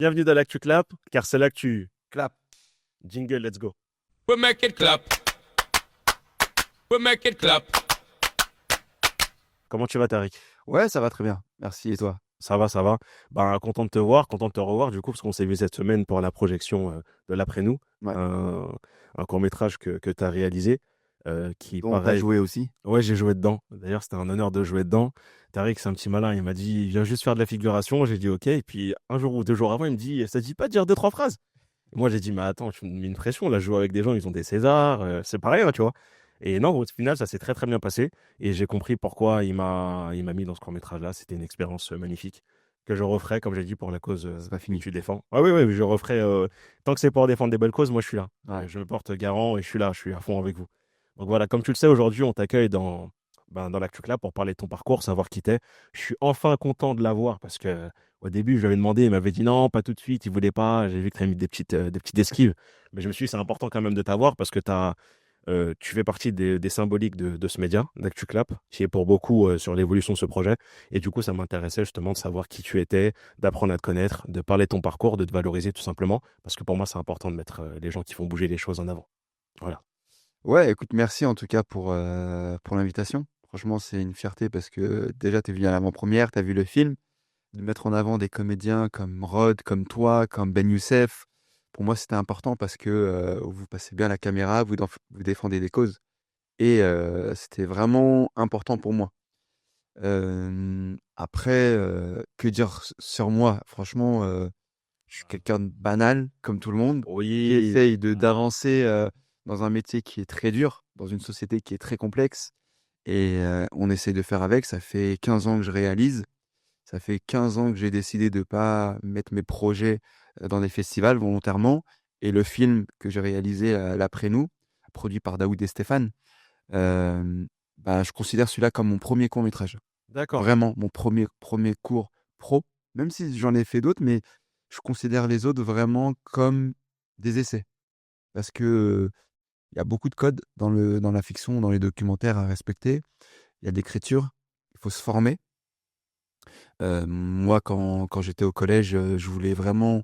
Bienvenue dans l'Actu Clap, car c'est là que tu Clap. jingle, let's go. We make it clap. We make it clap. Comment tu vas, Tariq? Ouais, ça va très bien. Merci. Et toi? Ça va, ça va. Ben, content de te voir, content de te revoir, du coup, parce qu'on s'est vu cette semaine pour la projection de l'Après-nous, Ouais. un court-métrage que tu as réalisé, qui, Dont t'as pareil, joué aussi? ouais, j'ai joué dedans. D'ailleurs, c'était un honneur de jouer dedans. Tariq, c'est un petit malin, il m'a dit, viens juste faire de la figuration. J'ai dit, ok. Et puis, un jour ou 2 jours avant, il me dit, ça te dit pas de dire deux, trois phrases? Moi, j'ai dit, mais attends, tu me mets une pression. Là, je joue avec des gens, ils ont des Césars, c'est pareil, hein, tu vois. Et non, au final, ça s'est très, très bien passé. Et j'ai compris pourquoi il m'a mis dans ce court-métrage-là. C'était une expérience magnifique que je referai, comme j'ai dit, pour la cause C'est pas que fini. tu défends. Ah oui, oui, je referai. Tant que c'est pour défendre des belles causes, moi, je suis là. Ouais. Je me porte garant et je suis là, je suis à fond avec vous. Donc voilà, comme tu le sais, aujourd'hui, on t'accueille dans l'Actu Club pour parler de ton parcours, savoir qui t'es. Je suis enfin content de l'avoir parce que au début, je lui avais demandé, il m'avait dit non, pas tout de suite, il voulait pas. J'ai vu que tu as mis des petites esquives. Mais je me suis dit, c'est important quand même de t'avoir parce que tu fais partie des symboliques de ce média, d'ActuClap, qui est pour beaucoup sur l'évolution de ce projet. Et du coup, ça m'intéressait justement de savoir qui tu étais, d'apprendre à te connaître, de parler de ton parcours, de te valoriser tout simplement. Parce que pour moi, c'est important de mettre les gens qui font bouger les choses en avant. Voilà. Ouais, écoute, merci en tout cas pour l'invitation. Franchement, c'est une fierté parce que déjà, t'es venu à l'avant-première, t'as vu le film. De mettre en avant des comédiens comme Rod, comme toi, comme Ben Youssef. Pour moi, c'était important parce que vous passez bien la caméra, vous défendez des causes. Et c'était vraiment important pour moi. Après, que dire sur moi? Franchement, je suis quelqu'un de banal, comme tout le monde, qui Oui. essaye d'avancer dans un métier qui est très dur, dans une société qui est très complexe. Et on essaye de faire avec. Ça fait 15 ans que je réalise. Ça fait 15 ans que j'ai décidé de pas mettre mes projets dans des festivals volontairement. Et le film que j'ai réalisé, l'Après nous, produit par Daoud et Stéphane, bah, je considère celui-là comme mon premier court métrage. D'accord. Vraiment, mon premier cours pro, même si j'en ai fait d'autres, mais je considère les autres vraiment comme des essais. Parce que il y a beaucoup de codes dans la fiction, dans les documentaires à respecter. Il y a de l'écriture, il faut se former. Moi, quand j'étais au collège, je voulais vraiment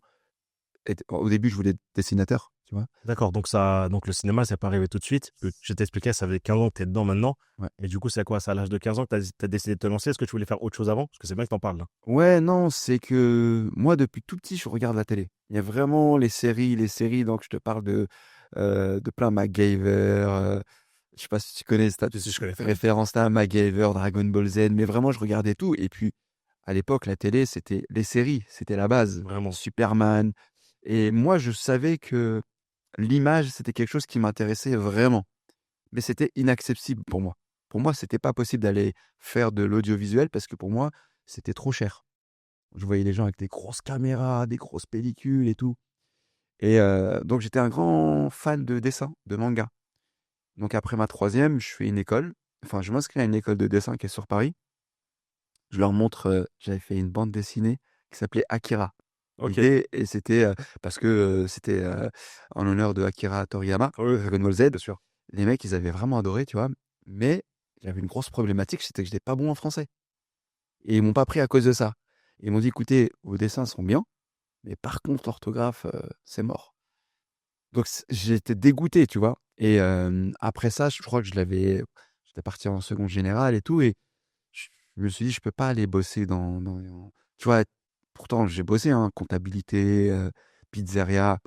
au début, je voulais être dessinateur, tu vois. D'accord, donc le cinéma, c'est pas arrivé tout de suite. Je t'expliquais, ça fait 15 ans que tu es dedans maintenant. Ouais. Et du coup, c'est quoi? C'est à l'âge de 15 ans que tu as décidé de te lancer. Est-ce que tu voulais faire autre chose avant? Parce que c'est bien que tu en parles là. Ouais, non, c'est que moi, depuis tout petit, je regarde la télé. Il y a vraiment les séries, donc je te parle de plein MacGyver. Je sais pas si tu connais, si t'as Si, si, je connais très bien. référence là, MacGyver, Dragon Ball Z, mais vraiment, je regardais tout. Et puis, à l'époque, la télé, c'était les séries, c'était la base. Vraiment. Superman. Et moi, je savais que l'image, c'était quelque chose qui m'intéressait vraiment. Mais c'était inaccessible pour moi. Pour moi, c'était pas possible d'aller faire de l'audiovisuel parce que pour moi, c'était trop cher. Je voyais les gens avec des grosses caméras, des grosses pellicules et tout. Et donc j'étais un grand fan de dessin, de manga. Donc après ma troisième, je fais une école. Enfin, je m'inscris à une école de dessin qui est sur Paris. Je leur montre, j'avais fait une bande dessinée qui s'appelait Akira. Ok. L'idée, et c'était parce que c'était en honneur de Akira Toriyama, Oui, Dragon Ball Z. bien sûr. Les mecs, ils avaient vraiment adoré, tu vois. Mais j'avais une grosse problématique, c'était que j'étais pas bon en français. Et ils m'ont pas pris à cause de ça. Ils m'ont dit, écoutez, vos dessins sont bien, mais par contre, l'orthographe, c'est mort. Donc j'étais dégoûté, tu vois. Et après ça, je crois que j'étais parti en seconde générale et tout, et je me suis dit, je peux pas aller bosser tu vois, pourtant j'ai bossé, hein, comptabilité, pizzeria.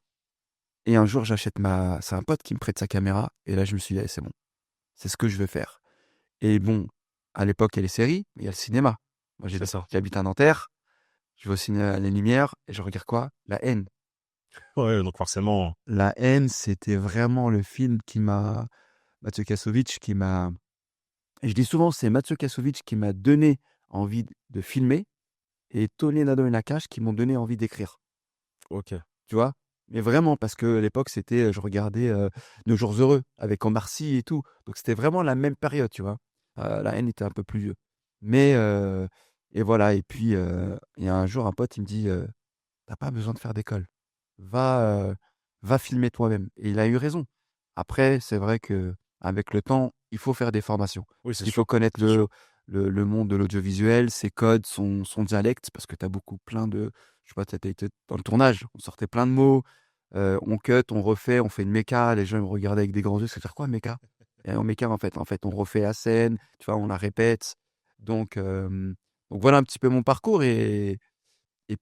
Et un jour, c'est un pote qui me prête sa caméra, et là, je me suis dit, allez, c'est bon, c'est ce que je veux faire. Et bon, à l'époque, il y a les séries, mais il y a le cinéma. Moi, C'est ça. j'habite à Nanterre, je vais au cinéma Les Lumières, et je regarde quoi? La haine. Ouais, donc forcément. La haine, c'était vraiment le film Mathieu Kassovitch qui m'a, et je dis souvent, c'est Mathieu Kassovitch qui m'a donné envie de filmer, et Tony Nado et Nakash qui m'ont donné envie d'écrire. Ok. Tu vois? Mais vraiment, parce que à l'époque, je regardais Nos jours heureux avec Omar Sy et tout. Donc c'était vraiment la même période, tu vois? La haine était un peu plus vieux. Mais et voilà, et puis il y a un jour, un pote, il me dit, «Tu pas besoin de faire d'école. Va, va filmer toi-même», et il a eu raison. Après, c'est vrai que avec le temps, il faut faire des formations. Oui, c'est Il faut sûr. connaître C'est sûr. le monde de l'audiovisuel, ses codes, son dialecte, parce que tu as beaucoup plein de. Je sais pas, tu as été dans le tournage, on sortait plein de mots, on cut, on refait, on fait une méca, les gens ils me regardaient avec des grands yeux, ça veut dire quoi, méca? Et en méca, en fait, on refait la scène, tu vois, on la répète. Donc, voilà un petit peu mon parcours et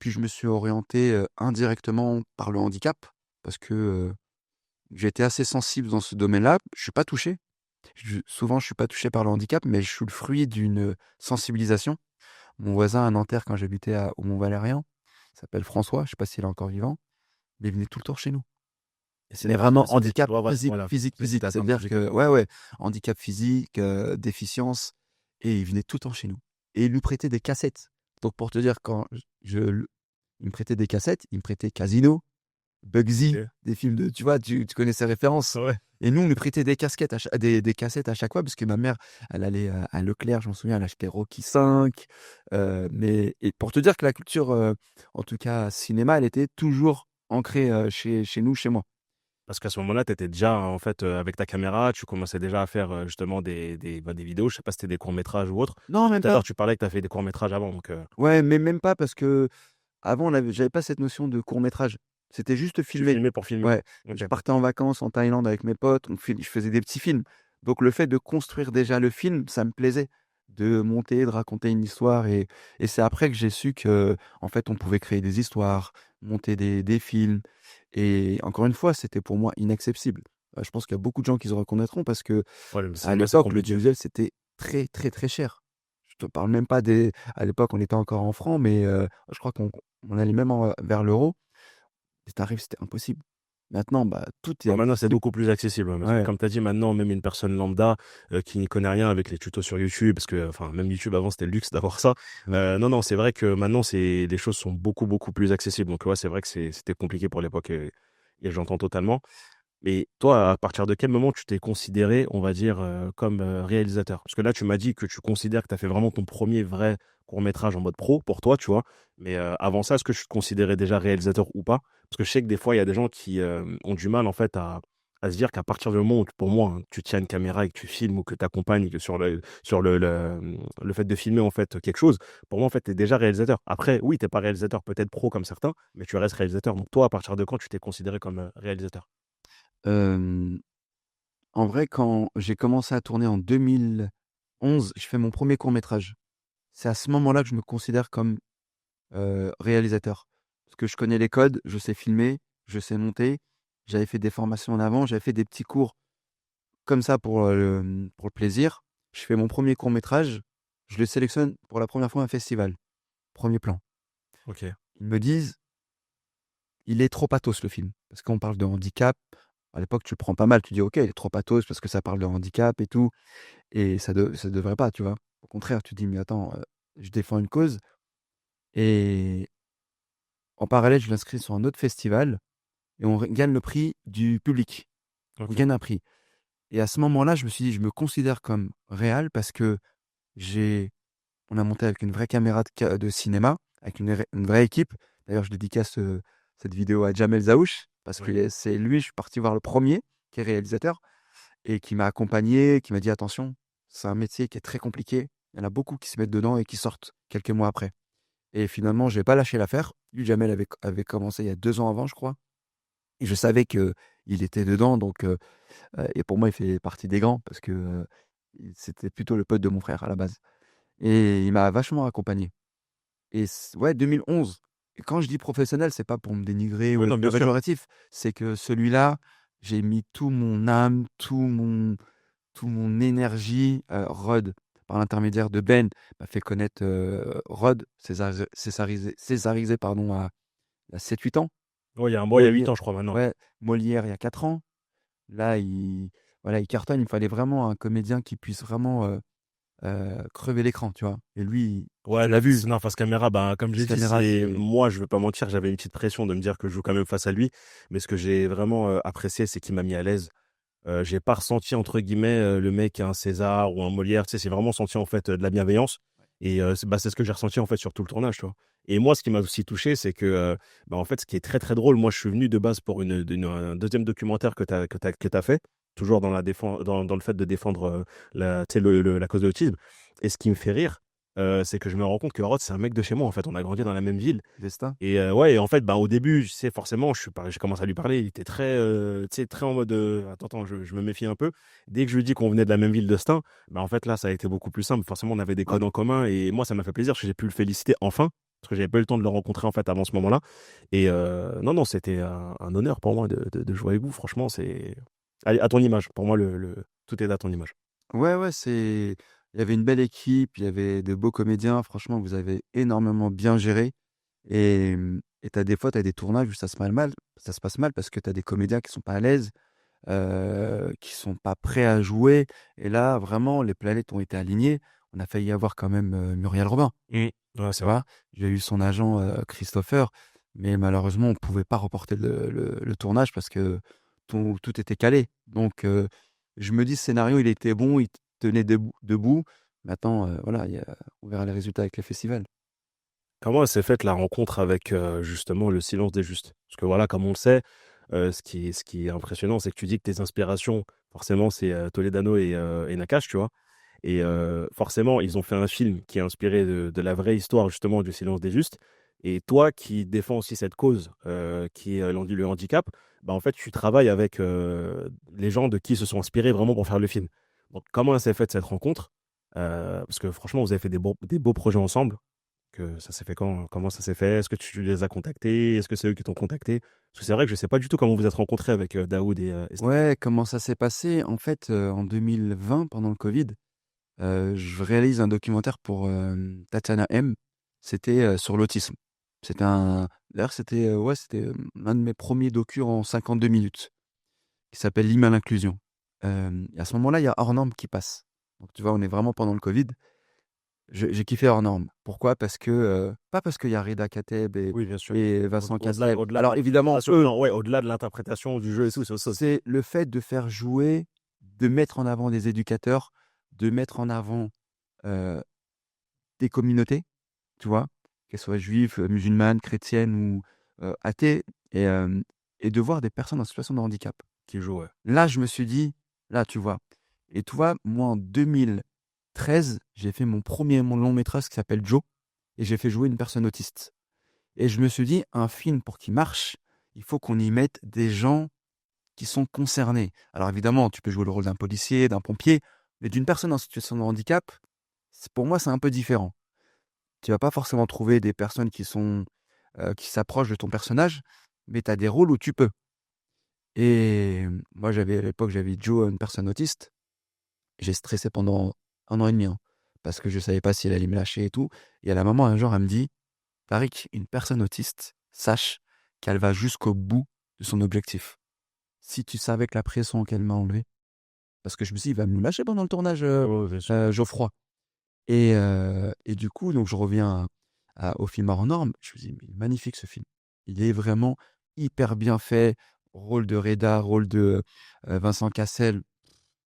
puis je me suis orienté indirectement par le handicap parce que j'ai été assez sensible dans ce domaine-là. Je suis pas touché. Souvent, je suis pas touché par le handicap, mais je suis le fruit d'une sensibilisation. Mon voisin à Nanterre, quand j'habitais au Mont-Valérien, il s'appelle François, je sais pas s'il est encore vivant, mais il venait tout le temps chez nous. Et c'était vraiment handicap physique, Voilà, physique, c'était physique. atteinte C'est-à-dire physique. que, ouais, handicap physique, déficience, et il venait tout le temps chez nous. Et il nous prêtait des cassettes. Donc, pour te dire, quand il me prêtait des cassettes, il me prêtait Casino, Bugsy, Ok. des films de, tu vois, tu connais ces références. Ouais. Et nous, on lui prêtait des casquettes, des cassettes à chaque fois, parce que ma mère, elle allait à Leclerc, je m'en souviens, elle achetait Rocky 5. Et pour te dire que la culture, en tout cas cinéma, elle était toujours ancrée chez nous, chez moi. Parce qu'à ce moment-là, tu étais déjà, en fait, avec ta caméra, tu commençais déjà à faire justement des vidéos. Je sais pas si c'était des courts-métrages ou autre. Non, même Tout à l'heure, pas. tu parlais que tu as fait des courts-métrages avant. Donc, Ouais, mais même pas parce que avant, j'avais pas cette notion de court métrage. C'était juste tu filmer. filmais pour filmer. Ouais, Ok. je partais en vacances en Thaïlande avec mes potes, je faisais des petits films. Donc le fait de construire déjà le film, ça me plaisait. De monter, de raconter une histoire. Et c'est après que j'ai su que, en fait, on pouvait créer des histoires, monter des films. Et encore une fois, c'était pour moi inaccessible. Je pense qu'il y a beaucoup de gens qui se reconnaîtront parce que Ouais, le à cinéma, c'est l'époque, compliqué. l'audiovisuel, c'était très, très, très cher. Je te parle même pas des. À l'époque, on était encore en francs, mais je crois qu'on allait même vers l'euro. Les tarifs, c'était impossible. Maintenant, bah, tout est Bah, maintenant, c'est accessible. beaucoup plus accessible. Parce que, Ouais, comme tu as dit, maintenant, même une personne lambda qui n'y connaît rien avec les tutos sur YouTube, parce que, enfin, même YouTube avant, c'était le luxe d'avoir ça. Non, non, c'est vrai que maintenant, les choses sont beaucoup, beaucoup plus accessibles. Donc, ouais, c'est vrai que c'était compliqué pour l'époque et j'entends totalement. Mais toi, à partir de quel moment tu t'es considéré, on va dire, comme réalisateur? Parce que là, tu m'as dit que tu considères que tu as fait vraiment ton premier vrai court-métrage en mode pro pour toi, tu vois. Mais avant ça, est-ce que tu te considérais déjà réalisateur ou pas? Parce que je sais que des fois, il y a des gens qui ont du mal, en fait, à se dire qu'à partir du moment où, pour moi, hein, tu tiens une caméra et que tu filmes ou que tu accompagnes sur le fait de filmer, en fait, quelque chose, pour moi, en fait, tu es déjà réalisateur. Après, oui, tu pas réalisateur peut-être pro comme certains, mais tu restes réalisateur. Donc, toi, à partir de quand tu t'es considéré comme réalisateur? euh, en vrai, quand j'ai commencé à tourner en 2011, je fais mon premier court-métrage. C'est à ce moment-là que je me considère comme réalisateur. Parce que je connais les codes, je sais filmer, je sais monter. J'avais fait des formations en avant, j'avais fait des petits cours comme ça pour le plaisir. Je fais mon premier court-métrage, je le sélectionne pour la première fois à un festival. Premier plan. Ok. Ils me disent, il est trop pathos le film. Parce qu'on parle de handicap. À l'époque, tu le prends pas mal. Tu dis, ok, il est trop pathos parce que ça parle de handicap et tout. Et ça devrait pas, tu vois. Au contraire, tu dis, mais attends, je défends une cause. Et en parallèle, je l'inscris sur un autre festival et on gagne le prix du public. On Ok. gagne un prix. Et à ce moment-là, je me suis dit, je me considère comme réal parce que j'ai, on a monté avec une vraie caméra de cinéma, avec une vraie équipe. D'ailleurs, je dédicace cette vidéo à Jamel Zaouch parce Oui. que c'est lui, je suis parti voir le premier qui est réalisateur et qui m'a accompagné, qui m'a dit attention, c'est un métier qui est très compliqué. Il y en a beaucoup qui se mettent dedans et qui sortent quelques mois après. Et finalement, je n'ai pas lâché l'affaire. Lui, Jamel avait commencé il y a 2 ans avant, je crois. Et je savais que il était dedans, donc et pour moi, il fait partie des grands parce que c'était plutôt le pote de mon frère à la base. Et il m'a vachement accompagné. Et ouais, 2011. Et quand je dis professionnel, c'est pas pour me dénigrer Oui, ou non, être bien sûr. péjoratif. C'est que celui-là, j'ai mis tout mon âme, tout mon énergie. Rod, par l'intermédiaire de Ben, m'a fait connaître Rod, césarisé pardon, à 7-8 ans. Ouais, il y a 8 Molière, ans, je crois, maintenant. ouais, Molière il y a 4 ans. Là, voilà, il cartonne. Il me fallait vraiment un comédien qui puisse vraiment crever l'écran, tu vois. Et lui, Ouais, tu l'as vu, non, face caméra, ben, comme face j'ai dit, caméra, c'est. moi, je veux pas mentir, j'avais une petite pression de me dire que je joue quand même face à lui. Mais ce que j'ai vraiment apprécié, c'est qu'il m'a mis à l'aise. J'ai pas ressenti, entre guillemets, le mec un César ou un Molière. Tu sais, c'est vraiment senti, en fait, de la bienveillance. Et c'est ce que j'ai ressenti, en fait, sur tout le tournage, tu vois. Et moi, ce qui m'a aussi touché, c'est que, en fait, ce qui est très, très drôle, moi, je suis venu de base pour un deuxième documentaire que t'as fait, toujours dans le fait de défendre tu sais, la cause de l'autisme. Et ce qui me fait rire, c'est que je me rends compte que Rod, c'est un mec de chez moi, en fait. On a grandi dans la même ville. Destin. Et ouais, et en fait, bah, au début, tu sais, forcément, j'ai commencé à lui parler. Il était très, tu sais, très en mode attends, je me méfie un peu. Dès que je lui dis qu'on venait de la même ville de Stein, bah, en fait, là, ça a été beaucoup plus simple. Forcément, on avait des Ouais. codes en commun. Et moi, ça m'a fait plaisir parce que j'ai pu le féliciter enfin. Parce que j'avais pas eu le temps de le rencontrer, en fait, avant ce moment-là. Et non, non, c'était un honneur pour moi de jouer avec vous. Franchement, c'est. Allez, à ton image. Pour moi, tout est à ton image. Ouais, ouais, il y avait une belle équipe, il y avait de beaux comédiens. Franchement, vous avez énormément bien géré. Et t'as des fois, t'as des tournages où ça se passe mal parce que t'as des comédiens qui sont pas à l'aise, qui sont pas prêts à jouer. Et là, vraiment, les planètes ont été alignées. On a failli avoir quand même Muriel Robin, Mm. Ouais, tu c'est vrai. vois. J'ai eu son agent Christopher, mais malheureusement, on pouvait pas reporter le tournage parce que tout était calé. Donc, je me dis, ce scénario, il était bon, il tenait debout. Maintenant, voilà, on verra les résultats avec les festivals. Comment elle s'est faite la rencontre avec justement le silence des justes? Parce que voilà, comme on le sait, ce qui est impressionnant, c'est que tu dis que tes inspirations, forcément, c'est Toledano et Nakash, tu vois. Et forcément, ils ont fait un film qui est inspiré de la vraie histoire justement du silence des justes. Et toi qui défends aussi cette cause qui est le handicap, bah, en fait, tu travailles avec les gens de qui se sont inspirés vraiment pour faire le film. Donc, comment elle s'est faite cette rencontre? Parce que franchement, vous avez fait des beaux projets ensemble. Que ça s'est fait quand? Comment ça s'est fait? Est-ce que tu les as contactés? Est-ce que c'est eux qui t'ont contacté? Parce que c'est vrai que je sais pas du tout comment vous êtes rencontrés avec Daoud et Stéphane. Ouais, comment ça s'est passé? En fait, en 2020, pendant le Covid, je réalise un documentaire pour Tatiana M. C'était sur l'autisme. D'ailleurs, c'était l'un de mes premiers docus en 52 minutes, qui s'appelle L'hymne à l'inclusion. Et à ce moment-là, il y a Hors Normes qui passe. Donc, tu vois, on est vraiment pendant le Covid. J'ai kiffé Hors Normes. Pourquoi? Parce que, pas parce qu'il y a Reda Kateb Oui, bien sûr. et Au- Vincent Au-delà, Cassel. au-delà de Alors, évidemment, l'interprétation, eux, non, ouais, au-delà de l'interprétation du jeu et tout, c'est autre chose. c'est le fait de faire jouer, de mettre en avant des éducateurs, de mettre en avant euh, des communautés, tu vois, qu'elles soient juives, musulmanes, chrétiennes ou athées, et, euh, et de voir des personnes en situation de handicap. Qui joue, ouais. Là, je me suis dit, là, tu vois. Et tu vois, moi, en 2013, j'ai fait mon long métrage qui s'appelle Joe, et j'ai fait jouer une personne autiste. Et je me suis dit, un film, pour qu'il marche, il faut qu'on y mette des gens qui sont concernés. Alors évidemment, tu peux jouer le rôle d'un policier, d'un pompier, mais d'une personne en situation de handicap, pour moi, c'est un peu différent. Tu vas pas forcément trouver des personnes qui s'approchent de ton personnage, mais tu as des rôles où tu peux. Et moi, à l'époque, j'avais Joe, une personne autiste. J'ai stressé pendant 1 an et demi, hein, parce que je savais pas si elle allait me lâcher et tout. Et à la maman, un jour, elle me dit, Tariq, une personne autiste, sache qu'elle va jusqu'au bout de son objectif. Si tu savais que la pression qu'elle m'a enlevée, parce que je me suis dit, il va me lâcher pendant le tournage, Ouais, bien sûr. Geoffroy. Et du coup, donc je reviens au film hors norme. Je me dis, mais magnifique ce film. Il est vraiment hyper bien fait. Rôle de Reda, rôle de Vincent Cassel,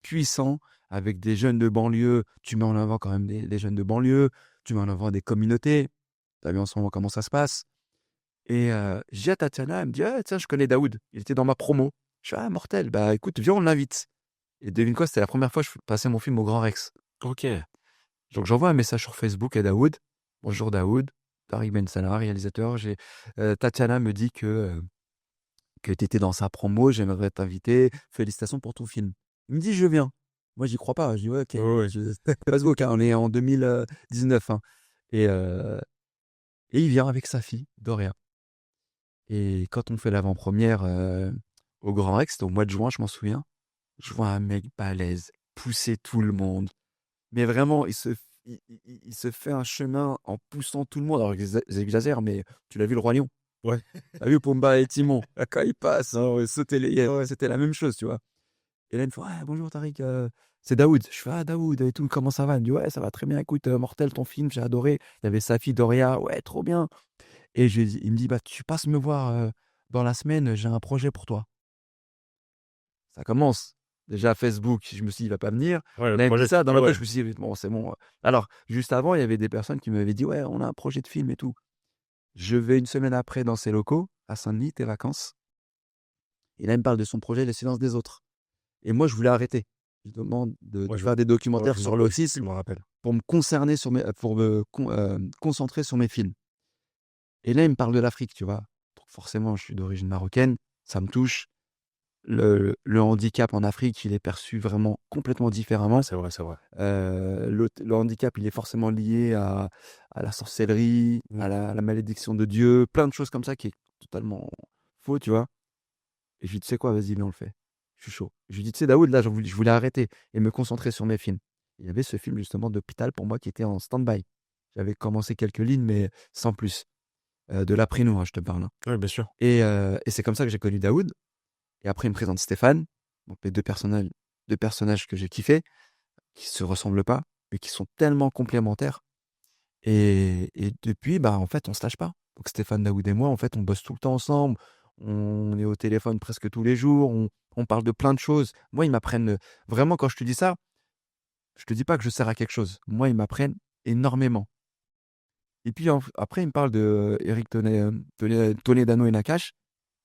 puissant, avec des jeunes de banlieue. Tu mets en avant quand même des jeunes de banlieue. Tu mets en avant des communautés. Tu as vu en ce moment comment ça se passe. Et je dis à Tatiana, elle me dit, ah, tiens, je connais Daoud. Il était dans ma promo. Je fais, ah, mortel. Bah écoute, viens, on l'invite. Et devine quoi, c'était la première fois que je passais mon film au Grand Rex. Ok. Donc j'envoie un message sur Facebook à Daoud. Bonjour Daoud, Tariq Ben Salah, réalisateur. Tatiana me dit que tu étais dans sa promo, j'aimerais t'inviter. Félicitations pour ton film. Il me dit je viens. Moi j'y crois pas. Je dis ouais, ok. Ouais, ouais. Facebook, hein, on est en 2019. Hein. Et, euh, et il vient avec sa fille, Doria. Et quand on fait l'avant-première au Grand Rex, c'était au mois de juin, je m'en souviens, je vois un mec balèze pousser tout le monde. Mais vraiment, il se fait un chemin en poussant tout le monde. Alors, ils exagèrent, mais tu l'as vu, le Roi Lion. Ouais. T'as vu Pumba et Timon. Quand ils passent, hein, ouais, ouais, c'était la même chose, tu vois. Et là, il me fait, ouais, bonjour Tariq, c'est Daoud. Je fais, ah, Daoud, et tout, comment ça va? Il me dit, ouais, ça va très bien. Écoute, Mortel, ton film, j'ai adoré. Il y avait sa fille Doria, ouais, trop bien. Et il me dit, bah, tu passes me voir dans la semaine, j'ai un projet pour toi. Ça commence. Déjà, Facebook, je me suis dit, il va pas venir. Ouais, le Là, il me dit projet, ça, dans ouais, ma tête, ouais. je me suis dit, bon, c'est bon. Alors, juste avant, il y avait des personnes qui m'avaient dit, ouais, on a un projet de film et tout. Je vais une semaine après dans ses locaux, à Saint-Denis, tes vacances. Et là, il me parle de son projet, Le silence des autres. Et moi, je voulais arrêter. Je demande de Ouais, faire des ouais, documentaires sur ouais, l'autisme. je me rappelle. pour me concerner pour me concentrer sur mes films. Et là, il me parle de l'Afrique, tu vois. Donc forcément, je suis d'origine marocaine, ça me touche. Le handicap en Afrique, il est perçu vraiment complètement Ouais, différemment. c'est vrai, c'est vrai. Le handicap, il est forcément lié à la sorcellerie, Mm. à la malédiction de Dieu, plein de choses comme ça qui est totalement faux, tu vois. Et je lui dis, tu sais quoi, vas-y, viens, on le fait. Je suis chaud. Je lui dis, tu sais, Daoud, là, je voulais arrêter et me concentrer sur mes films. Il y avait ce film, justement, d'hôpital pour moi qui était en stand-by. J'avais commencé quelques lignes, mais sans plus. De l'après-nous, hein, je te parle, hein. Oui, bien sûr. Et c'est comme ça que j'ai connu Daoud. Et après, il me présente Stéphane. Donc, les deux personnages que j'ai kiffés, qui se ressemblent pas, mais qui sont tellement complémentaires. Et depuis, bah, en fait, on se lâche pas. Donc Stéphane, Daoud et moi, en fait, on bosse tout le temps ensemble. On est au téléphone presque tous les jours. On parle de plein de choses. Moi, ils m'apprennent vraiment, quand je te dis ça, je te dis pas que je sers à quelque chose. Moi, ils m'apprennent énormément. Et puis après, ils me parlent de Eric Toledano et Nakash.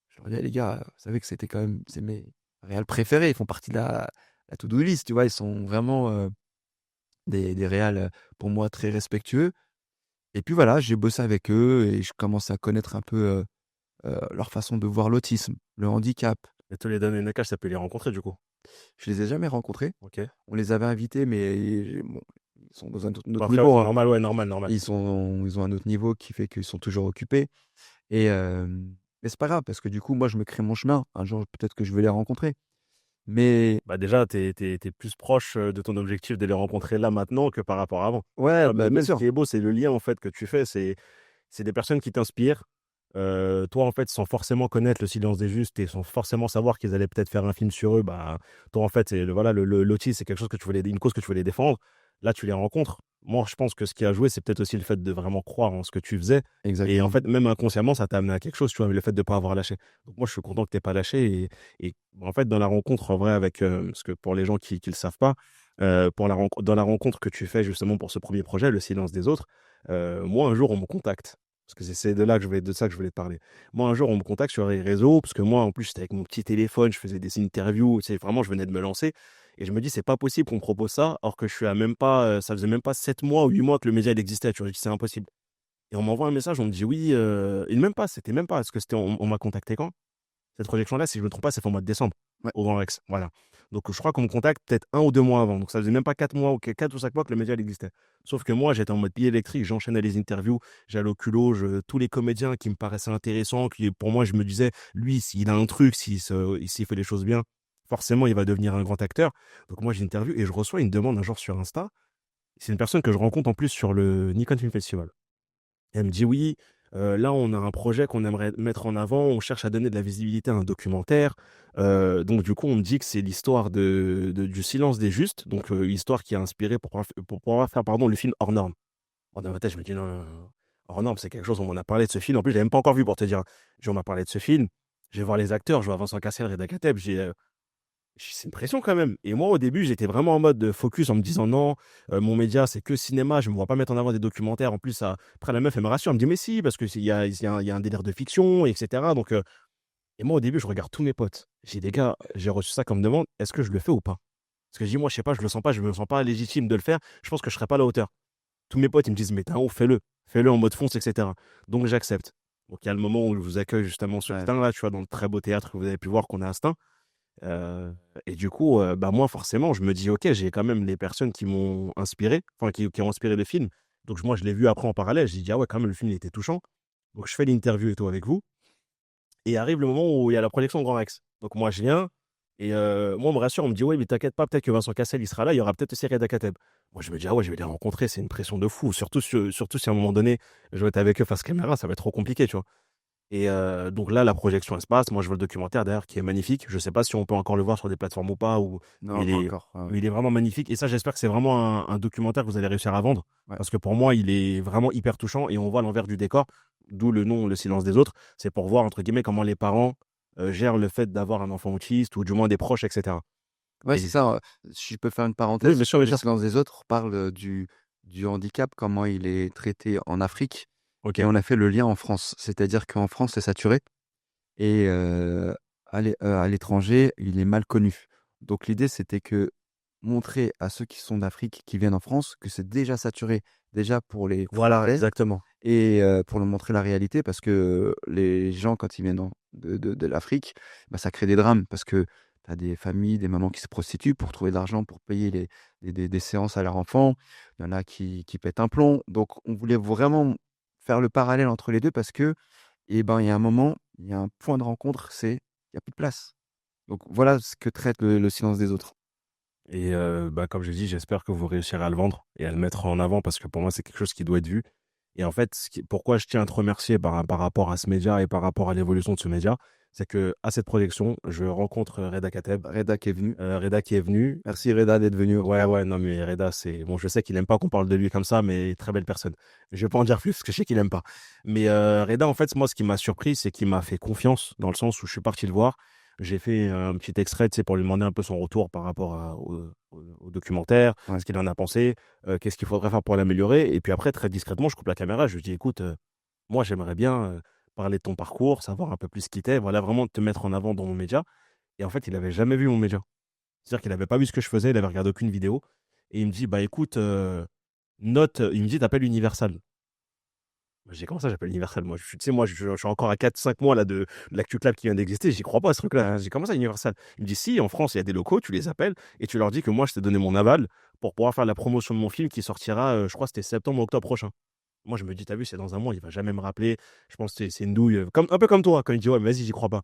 Je leur dis, ah, les gars, vous savez que c'était quand même, c'est mes réals préférés. Ils font partie de la to-do list, tu vois. Ils sont vraiment des réals, pour moi, très respectueux. Et puis voilà, j'ai bossé avec eux et je commence à connaître un peu leur façon de voir l'autisme, le handicap. Et tous les données Nakash, ça peut les rencontrer du coup. Je les ai jamais rencontrés. Ok. On les avait invités, mais bon, ils sont dans un Bon, autre après, ouais, niveau, c'est hein. normal, ouais, normal, normal. Ils ont un autre niveau qui fait qu'ils sont toujours occupés. Et, mais c'est pas grave, parce que du coup, moi, je me crée mon chemin. Un jour, peut-être que je vais les rencontrer. Mais Bah déjà, t'es plus proche de ton objectif de les rencontrer là maintenant que par rapport à avant. ouais, Ah, bah, bien même ce sûr. qui est beau, c'est le lien en fait que tu fais. C'est des personnes qui t'inspirent. Toi, en fait, sans forcément connaître le silence des justes et sans forcément savoir qu'ils allaient peut-être faire un film sur eux, bah, toi, en fait, voilà, l'autisme, c'est quelque chose que tu voulais, une cause que tu voulais défendre. Là, tu les rencontres. Moi, je pense que ce qui a joué, c'est peut-être aussi le fait de vraiment croire en ce que tu faisais. Et en Exactement. fait, même inconsciemment, ça t'a amené à quelque chose, tu vois, mais le fait de ne pas avoir lâché. Donc, moi, je suis content que tu n'aies pas lâché. Et en fait, dans la rencontre, en vrai, avec, parce que pour les gens qui ne le savent pas, dans la rencontre que tu fais justement pour ce premier projet, Le silence des autres, moi, un jour, on me contacte. Parce que c'est de ça que je voulais te parler. Moi, un jour, on me contacte sur les réseaux, parce que moi, en plus, j'étais avec mon petit téléphone, je faisais des interviews, tu sais, vraiment, je venais de me lancer. Et je me dis, c'est pas possible qu'on me propose ça, alors que je suis à même pas, ça faisait même pas 7 mois ou 8 mois que le média il existait. Tu vois, je dis, c'est impossible. Et on m'envoie un message, on me dit oui, et même pas, c'était même pas, parce que on m'a contacté quand? Cette projection-là, si je ne me trompe pas, c'est au mois de décembre, Ouais. au Grand Rex. Voilà. Donc, je crois qu'on me contacte peut-être 1 ou 2 mois avant. Donc, ça faisait même pas 4 mois ou 4 ou 5 mois que le média il existait. Sauf que moi, j'étais en mode pied électrique, j'enchaînais les interviews, j'allais au culot, tous les comédiens qui me paraissaient intéressants, qui, pour moi, je me disais, lui, s'il a un truc, s'il fait les choses bien, forcément, il va devenir un grand acteur. Donc, moi, j'interview et je reçois une demande un jour sur Insta. C'est une personne que je rencontre en plus sur le Nikon Film Festival. Et elle me dit oui, là on a un projet qu'on aimerait mettre en avant, on cherche à donner de la visibilité à un documentaire. Donc du coup on me dit que c'est l'histoire du silence des justes, donc histoire qui a inspiré pour pouvoir faire pardon, le film Hors Norme. Dans ma tête je me dis non, non, non, Hors Norme c'est quelque chose, on m'en a parlé de ce film, en plus je l'avais même pas encore vu pour te dire. On m'a parlé de ce film, je vais voir les acteurs, je vois Vincent Cassel, Reda Kateb, c'est une pression quand même. Et moi, au début, j'étais vraiment en mode focus en me disant non, mon média, c'est que cinéma, je ne me vois pas mettre en avant des documentaires. En plus, après, la meuf, elle me rassure, elle me dit mais si, parce qu'il y a un délire de fiction, etc. Donc, et moi, au début, je regarde tous mes potes. J'ai des gars, j'ai reçu ça comme demande, est-ce que je le fais ou pas? Parce que je dis, moi, je sais pas, je le sens pas, je me sens pas légitime de le faire, je pense que je serais pas à la hauteur. Tous mes potes, ils me disent, mais t'es un ouf, fais-le, fais-le en mode fonce, etc. Donc, j'accepte. Donc, il y a le moment où je vous accueille justement sur Ouais. Stein, là, tu vois, dans le très beau théâtre que vous avez pu voir qu'on a à Stein. Et du coup, bah moi, forcément, je me dis, ok, j'ai quand même les personnes qui m'ont inspiré, enfin, qui ont inspiré le film. Donc, moi, je l'ai vu après en parallèle. J'ai dit, ah ouais, quand même, le film, il était touchant. Donc, je fais l'interview et tout avec vous. Et arrive le moment où il y a la projection au Grand Rex. Donc, moi, je viens. Et moi, on me rassure, on me dit, ouais, mais t'inquiète pas, peut-être que Vincent Cassel, il sera là. Il y aura peut-être aussi Reda Kateb. Moi, je me dis, ah ouais, je vais les rencontrer. C'est une pression de fou. Surtout si à un moment donné, je vais être avec eux face caméra, ça va être trop compliqué, tu vois. Et donc là, la projection, elle se passe. Moi, je vois le documentaire derrière qui est magnifique. Je ne sais pas si on peut encore le voir sur des plateformes ou pas, Non, il pas est, encore. Ah ouais. il est vraiment magnifique. Et ça, j'espère que c'est vraiment un documentaire que vous allez réussir à vendre. Ouais. Parce que pour moi, il est vraiment hyper touchant et on voit l'envers du décor, d'où le nom Le silence des autres. C'est pour voir, entre guillemets, comment les parents gèrent le fait d'avoir un enfant autiste ou du moins des proches, etc. Ouais, c'est Et... ça. Si je peux faire une Oui, parenthèse, bien sûr, bien le sûr. silence des autres parle du handicap, comment il est traité en Afrique. Ok. Et on a fait le lien en France. C'est-à-dire qu'en France, c'est saturé. Et à l'étranger, il est mal connu. Donc l'idée, c'était que montrer à ceux qui sont d'Afrique, qui viennent en France, que c'est déjà saturé, déjà pour les Voilà, Français exactement. et pour leur montrer la réalité parce que les gens, quand ils viennent de l'Afrique, bah, ça crée des drames parce que tu as des familles, des mamans qui se prostituent pour trouver de l'argent pour payer des séances à leurs enfants. Il y en a qui pètent un plomb. Donc, on voulait vraiment faire le parallèle entre les deux parce que, eh ben, il y a un moment, il y a un point de rencontre, c'est il n'y a plus de place. Donc, voilà ce que traite le silence des autres. Et bah, comme j'ai dit, j'espère que vous réussirez à le vendre et à le mettre en avant parce que pour moi, c'est quelque chose qui doit être vu. Et en fait, pourquoi je tiens à te remercier par rapport à ce média et par rapport à l'évolution de ce média, c'est que à cette projection, je rencontre Reda Kateb. Reda qui est venu. Reda qui est venu. Merci Reda d'être venu. Ouais, ouais, non, mais Reda, c'est. Bon, je sais qu'il aime pas qu'on parle de lui comme ça, mais très belle personne. Je vais pas en dire plus parce que je sais qu'il aime pas. Mais Reda, en fait, moi, ce qui m'a surpris, c'est qu'il m'a fait confiance dans le sens où je suis parti le voir. J'ai fait un petit extrait, tu sais, pour lui demander un peu son retour par rapport au documentaire, Ouais. ce qu'il en a pensé, qu'est-ce qu'il faudrait faire pour l'améliorer. Et puis après, très discrètement, je coupe la caméra, je lui dis, écoute, moi, j'aimerais bien parler de ton parcours, savoir un peu plus qui t'es, voilà, vraiment te mettre en avant dans mon média. Et en fait, il avait jamais vu mon média. C'est-à-dire qu'il avait pas vu ce que je faisais, il avait regardé aucune vidéo. Et il me dit, bah écoute, note, il me dit, t'appelles Universal. J'ai comment ça, j'appelle Universal? Moi, tu sais, moi, je suis encore à 4 5 mois là, de l'Actu Club qui vient d'exister. J'y crois pas à ce truc-là. J'ai comment ça, Universal? Il me dit, si, en France, il y a des locaux, tu les appelles et tu leur dis que moi, je t'ai donné mon aval pour pouvoir faire la promotion de mon film qui sortira, je crois, que c'était septembre ou octobre prochain. Moi, je me dis, t'as vu, c'est dans un mois, il va jamais me rappeler. Je pense que c'est une douille, comme, un peu comme toi, quand il dit, ouais, mais vas-y, j'y crois pas.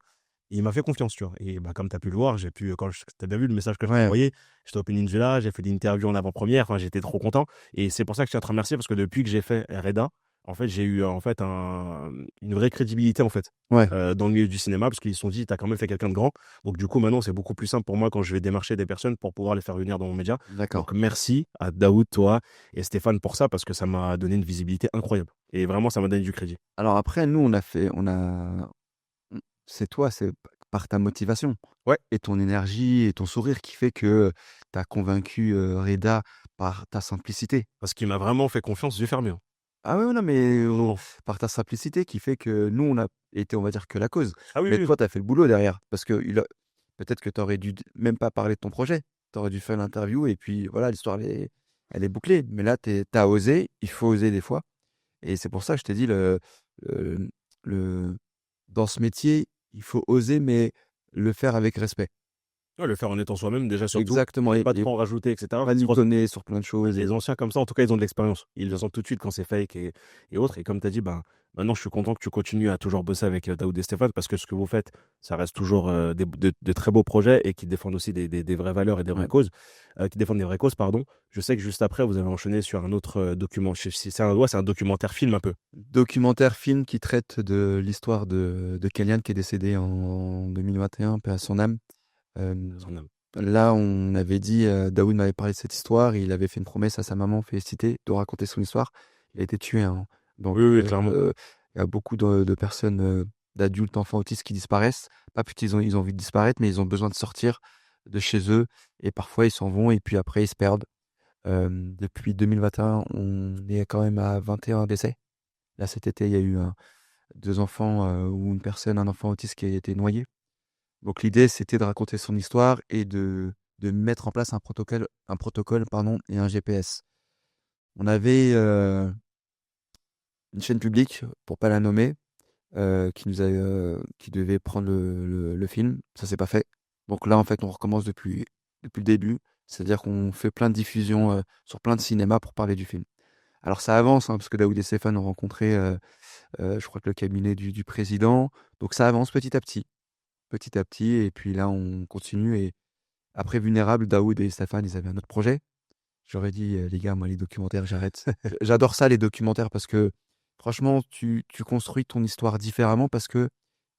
Et il m'a fait confiance, tu vois. Et bah, comme tu as pu le voir, j'ai pu, t'as bien vu le message que je t'ai Ouais. envoyé, j'étais au Peninsula, j'ai fait des interviews en avant-première, enfin, j'étais trop content. Et c'est pour ça que je tiens à te remercier parce que depuis que j'ai fait Reda, en fait, j'ai eu en fait une vraie crédibilité en fait Ouais. dans le milieu du cinéma parce qu'ils se sont dit, t'as quand même fait quelqu'un de grand. Donc du coup, maintenant, c'est beaucoup plus simple pour moi quand je vais démarcher des personnes pour pouvoir les faire venir dans mon média. D'accord. Donc merci à Daoud, toi et Stéphane pour ça parce que ça m'a donné une visibilité incroyable. Et vraiment, ça m'a donné du crédit. Alors après, nous, c'est toi, c'est par ta motivation Ouais. et ton énergie et ton sourire qui fait que tu as convaincu Reda par ta simplicité. Parce qu'il m'a vraiment fait confiance, yeux fermés, hein. Ah ouais, non, mais Vraiment. par ta simplicité qui fait que nous, on a été, on va dire, que la cause. Ah oui, Mais oui. toi, tu as fait le boulot derrière. Parce que peut-être que tu aurais dû même pas parler de ton projet. Tu aurais dû faire l'interview et puis voilà, l'histoire, elle est bouclée. Mais là, tu as osé, il faut oser des fois. Et c'est pour ça que je t'ai dit, le, le, dans ce métier, il faut oser, mais le faire avec respect. Ouais, le faire en étant soi-même, déjà, surtout. Exactement. Pas trop en rajouter, etc. Manipuler sur plein de choses. Les anciens, comme ça, en tout cas, ils ont de l'expérience. Ils le sentent tout de suite quand c'est fake et autres. Et comme tu as dit, ben, maintenant, je suis content que tu continues à toujours bosser avec Daoud et Stéphane parce que ce que vous faites, ça reste toujours de très beaux projets et qui défendent aussi des vraies valeurs et des vraies Ouais. causes, qui défendent des vraies causes, pardon. Je sais que juste après, vous avez enchaîné sur un autre document. C'est un documentaire film un peu. Documentaire film qui traite de l'histoire de Kellyanne qui est décédé en 2021, paix à son âme. Son âme. Là, on avait dit, Daoud m'avait parlé de cette histoire, il avait fait une promesse à sa maman, félicité, de raconter son histoire. Il a été tué, hein. Donc, Oui, oui, clairement. il y a beaucoup de personnes, d'adultes, enfants autistes qui disparaissent. Pas parce ils ont envie de disparaître, mais ils ont besoin de sortir de chez eux et parfois ils s'en vont et puis après ils se perdent. Depuis 2021, on est quand même à 21 décès. Là, cet été, il y a eu 2 enfants, ou un enfant autiste qui a été noyé. Donc l'idée, c'était de raconter son histoire et de mettre en place un protocole, pardon, et un GPS. On avait une chaîne publique, pour pas la nommer, qui devait prendre le film. Ça s'est pas fait. Donc là, en fait, on recommence depuis le début. C'est-à-dire qu'on fait plein de diffusions sur plein de cinémas pour parler du film. Alors ça avance, hein, parce que Daoud et Stéphane ont rencontré, je crois que le cabinet du président. Donc ça avance petit à petit. Et puis là, on continue. Et après Vulnérable, Daoud et Stéphane, ils avaient un autre projet. J'aurais dit, les gars, moi, les documentaires, j'arrête. J'adore ça, les documentaires, parce que franchement, tu construis ton histoire différemment parce que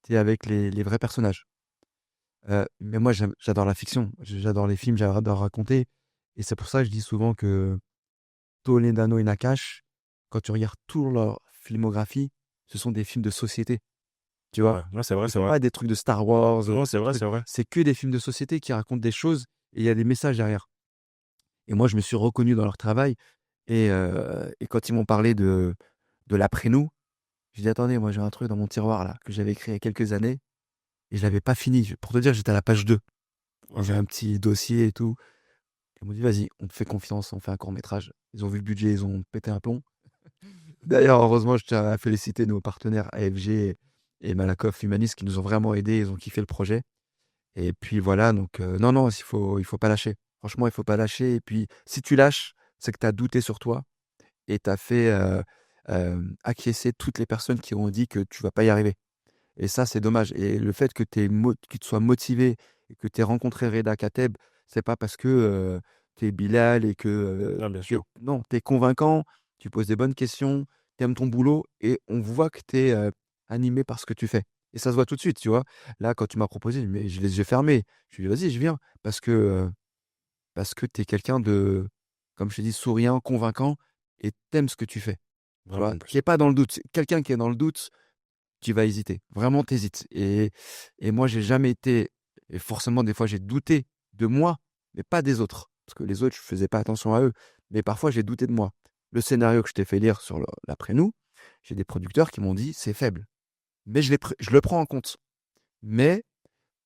tu es avec les vrais personnages. Mais moi, j'adore la fiction. J'adore les films, j'adore raconter. Et c'est pour ça que je dis souvent que Toledano et Nakash, quand tu regardes toute leur filmographie, ce sont des films de société. Tu vois? Ouais, ouais, c'est vrai, Ce c'est sont vrai. pas des trucs de Star Wars, Non, c'est vrai, trucs. c'est vrai. C'est que des films de société qui racontent des choses et il y a des messages derrière. Et moi, je me suis reconnu dans leur travail et quand ils m'ont parlé de l'après-nous, j'ai dit: «Attendez, moi j'ai un truc dans mon tiroir là, que j'avais écrit il y a quelques années et je l'avais pas fini». Pour te dire, j'étais à la page 2. Ouais. J'ai un petit dossier et tout. Ils m'ont dit: «Vas-y, on te fait confiance, on fait un court-métrage». Ils ont vu le budget, ils ont pété un plomb. D'ailleurs, heureusement, je tiens à féliciter nos partenaires AFG et Malakoff Humanis qui nous ont vraiment aidés, ils ont kiffé le projet et puis voilà donc non, non, il faut pas lâcher. Franchement, il faut pas lâcher et puis si tu lâches, c'est que tu as douté sur toi et tu as fait, acquiescer toutes les personnes qui ont dit que tu vas pas y arriver et ça, c'est dommage et le fait que tu te sois motivé et que tu aies rencontré Reda Kateb, c'est pas parce que, tu es Bilal et que, Non, bien tu sûr. non, tu es convaincant, tu poses des bonnes questions, tu aimes ton boulot et on voit que tu es, animé par ce que tu fais et ça se voit tout de suite, tu vois? Là, quand tu m'as proposé, mais j'ai les yeux fermés. Je lui ai dit: «Vas-y, je viens» parce que tu es quelqu'un de, comme je t'ai dit, souriant, convaincant et tu aimes ce que tu fais, tu Vraiment vois? en Qui plus. est pas dans le doute. Quelqu'un qui est dans le doute, tu vas hésiter. Vraiment, tu hésites et moi, j'ai jamais été et forcément, des fois, j'ai douté de moi, mais pas des autres. Parce que les autres, je faisais pas attention à eux, mais parfois, j'ai douté de moi. Le scénario que je t'ai fait lire sur l'après-nous, j'ai des producteurs qui m'ont dit: «C'est faible», mais je le prends en compte. Mais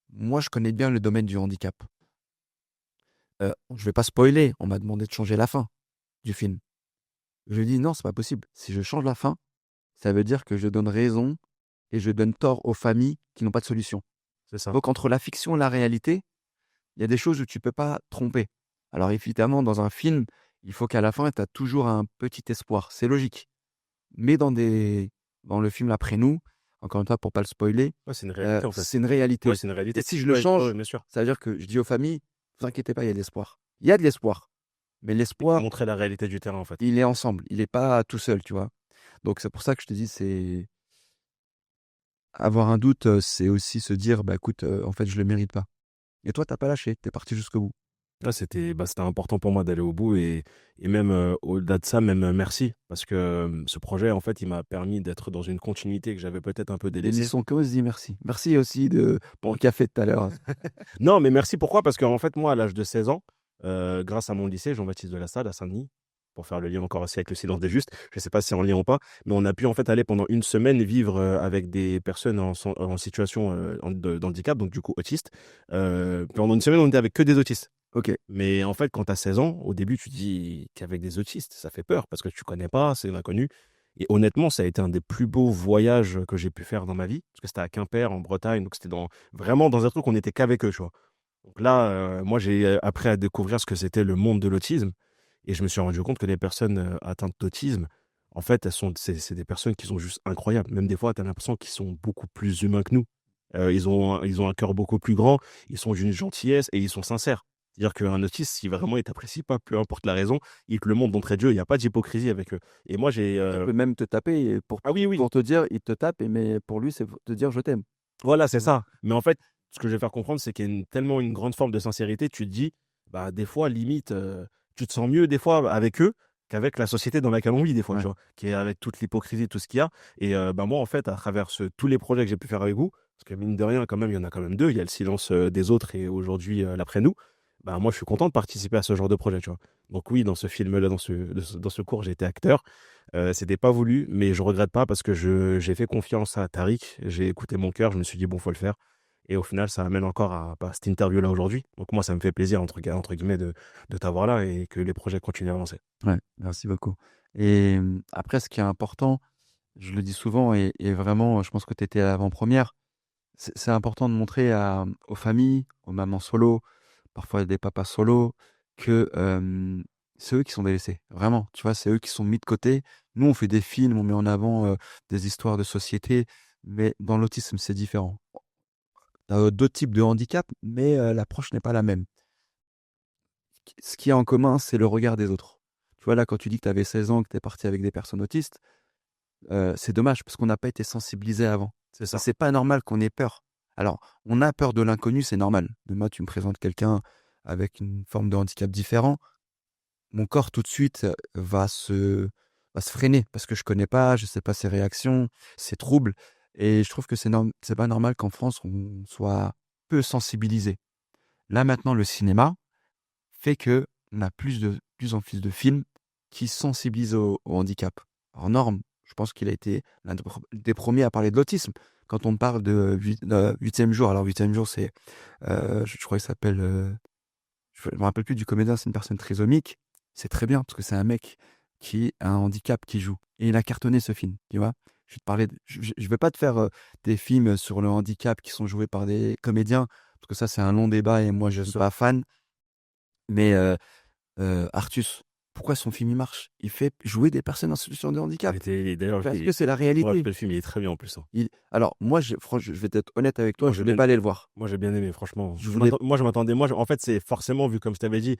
moi, je connais bien le domaine du handicap. Je vais pas spoiler, on m'a demandé de changer la fin du film. Je lui ai dit: «Non, c'est pas possible. Si je change la fin, ça veut dire que je donne raison et je donne tort aux familles qui n'ont pas de solution». C'est ça. Donc entre la fiction et la réalité, il y a des choses où tu peux pas tromper. Alors évidemment, dans un film, il faut qu'à la fin, tu as toujours un petit espoir. C'est logique. Mais dans le film Après nous, encore une fois, pour pas le spoiler, Ouais, c'est une réalité, en fait. c'est une réalité Ouais, aussi. c'est une Et réalité. si je le Ouais, ouais, change, bien sûr. ça veut dire que je dis aux familles: «Vous inquiétez pas, il y a de l'espoir». Il y a de l'espoir, mais Il faut l'espoir, montrer la réalité du terrain, en fait. il est ensemble, il est pas tout seul, tu vois? Donc c'est pour ça que je te dis, c'est avoir un doute, c'est aussi se dire: «Bah, écoute, en fait, je le mérite pas». Et toi, tu as pas lâché, tu es parti jusqu'au bout. Là, c'était important pour moi d'aller au bout et même, au-delà de ça, même, merci parce que, ce projet, en fait, il m'a permis d'être dans une continuité que j'avais peut-être un peu délaissée. L'émission Cause dit merci. Merci aussi pour le café de tout à l'heure. Non, mais merci pourquoi? Parce qu'en fait, moi, à l'âge de 16 ans, grâce à mon lycée Jean-Baptiste de Lassalle à Saint-Denis, pour faire le lien encore aussi avec le silence des justes, je ne sais pas si c'est en lien ou pas, mais on a pu en fait aller pendant une semaine vivre, avec des personnes en situation, d'handicap, donc du coup autistes. Pendant une semaine, on était avec que des autistes. OK. Mais en fait, quand tu as 16 ans, au début, tu te dis: «Tu avec des autistes», ça fait peur parce que tu connais pas, c'est l'inconnu et honnêtement, ça a été un des plus beaux voyages que j'ai pu faire dans ma vie, parce que c'était à Quimper, en Bretagne, donc c'était vraiment dans un truc où on était qu'avec eux, tu vois? Donc là, moi, j'ai, appris à découvrir ce que c'était le monde de l'autisme et je me suis rendu compte que les personnes, atteintes d'autisme, en fait, c'est des personnes qui sont juste incroyables. Même des fois, tu as l'impression qu'ils sont beaucoup plus humains que nous. Ils ont un cœur beaucoup plus grand, ils sont d'une gentillesse et ils sont sincères. C'est-à-dire qu'un autiste, si vraiment il t'apprécie pas, peu importe la raison, il te le montre d'entrée de jeu, il y a pas d'hypocrisie avec eux et moi, Il peut même te taper et ah oui, oui, pour te dire, il te tape mais pour lui, c'est pour te dire: «Je t'aime». voilà, c'est Tu vois? ça. Mais en fait, ce que je vais faire comprendre, c'est qu'il y a tellement une grande forme de sincérité, tu te dis, bah, des fois, limite, tu te sens mieux des fois avec eux qu'avec la société dans laquelle on vit des fois, tu Ouais. vois? Qui est avec toute l'hypocrisie, tout ce qu'il y a et bah, moi, en fait, à travers tous les projets que j'ai pu faire avec vous, parce que mine de rien, quand même, il y en a quand même 2. Il y a Le silence, des autres et aujourd'hui, l'Après nous. Bah, moi, je suis content de participer à ce genre de projet, tu vois? Donc oui, dans ce film-là, dans ce cours, j'ai été acteur. C'était pas voulu, mais je regrette pas parce que j'ai fait confiance à Tariq. J'ai écouté mon cœur, je me suis dit: «Bon, faut le faire» et au final, ça amène encore à, bah, cette interview-là aujourd'hui. Donc moi, ça me fait plaisir entre guillemets de t'avoir là et que les projets continuent à avancer. Ouais, merci beaucoup et après ce qui est important, je le dis souvent et vraiment, je pense que tu étais à l'avant-première, c'est important de montrer aux familles, aux mamans solo, parfois des papas solo, que, c'est eux qui sont délaissés. Vraiment, tu vois? C'est eux qui sont mis de côté. Nous, on fait des films, on met en avant, des histoires de société, mais dans l'autisme, c'est différent. Tu as, d'autres types de handicap, mais, l'approche n'est pas la même. Ce qui est en commun, c'est le regard des autres. Tu vois, là, quand tu dis que tu avais 16 ans, que tu es parti avec des personnes autistes, c'est dommage parce qu'on n'a pas été sensibilisés avant C'est et ça. c'est pas normal qu'on ait peur. Alors, on a peur de l'inconnu, c'est normal. Demain, tu me présentes quelqu'un avec une forme de handicap différent, mon corps tout de suite, va se freiner parce que je connais pas, je sais pas ses réactions, ses troubles et je trouve que c'est pas normal qu'en France, on soit peu sensibilisé. Là, maintenant, le cinéma fait qu'on a plus en plus de films qui sensibilisent au handicap. Alors Norm, je pense qu'il a été l'un des premiers à parler de l'autisme. Quand on parle de 8e jour, alors 8e jour, c'est, je crois qu'il s'appelle, je me rappelle plus du comédien, c'est une personne trisomique. C'est très bien parce que c'est un mec qui a un handicap qui joue. Et il a cartonné ce film, tu vois. Je vais te parler, je vais pas te faire des films sur le handicap qui sont joués par des comédiens parce que ça, c'est un long débat et moi, je suis pas fan. Mais Artus, pourquoi son film il marche? Il fait jouer des personnes en situation de handicap. D'ailleurs, Parce que c'est la réalité. le film, il est très bien en plus. Hein. Alors, moi, franchement, je vais être honnête avec toi, Moi, je j'ai voulais bien- pas aller le voir. Moi, j'ai bien aimé, franchement. Je voulais. Moi, je m'attendais. En fait, c'est forcément, vu comme je t'avais dit,